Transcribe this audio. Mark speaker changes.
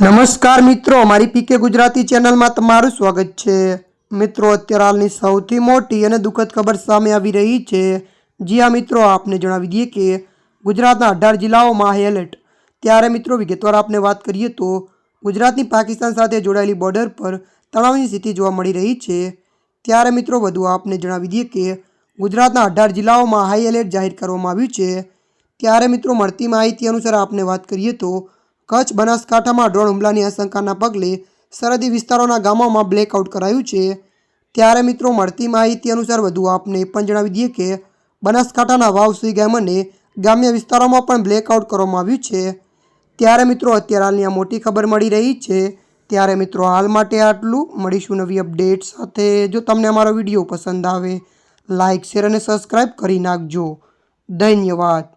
Speaker 1: નમસ્કાર મિત્રો, મારી પીકે ગુજરાતી ચેનલમાં તમારું સ્વાગત છે। મિત્રો, અત્યારે હાલની સૌથી મોટી અને દુઃખદ ખબર સામે આવી રહી છે। જી હા મિત્રો, આપને જણાવી દઈએ કે ગુજરાતના 18 જિલ્લાઓમાં હાઈ એલર્ટ। ત્યારે મિત્રો વિગતવાર આપને વાત કરીએ તો ગુજરાતની પાકિસ્તાન સાથે જોડાયેલી બોર્ડર પર તણાવની સ્થિતિ જોવા મળી રહી છે। ત્યારે મિત્રો વધુ આપને જણાવી દઈએ કે ગુજરાતના 18 જિલ્લાઓમાં હાઈ એલર્ટ જાહેર કરવામાં આવ્યું છે। ત્યારે મિત્રો મળતી માહિતી અનુસાર આપને વાત કરીએ તો કચ્છ બનાસકાંઠામાં ડ્રોન હુમલાની આશંકાના પગલે સરહદી વિસ્તારોના ગામોમાં બ્લેકઆઉટ કરાયું છે। ત્યારે મિત્રો મળતી માહિતી અનુસાર વધુ આપને એ પણ જણાવી દઈએ કે બનાસકાંઠાના વાવસુઈ ગામ અને ગ્રામ્ય વિસ્તારોમાં પણ બ્લેકઆઉટ કરવામાં આવ્યું છે। ત્યારે મિત્રો અત્યારે હાલની આ મોટી ખબર મળી રહી છે। ત્યારે મિત્રો હાલ માટે આટલું, મળીશું નવી અપડેટ સાથે। જો તમને અમારો વિડીયો પસંદ આવે લાઇક, શેર અને સબસ્ક્રાઈબ કરી નાખજો। ધન્યવાદ।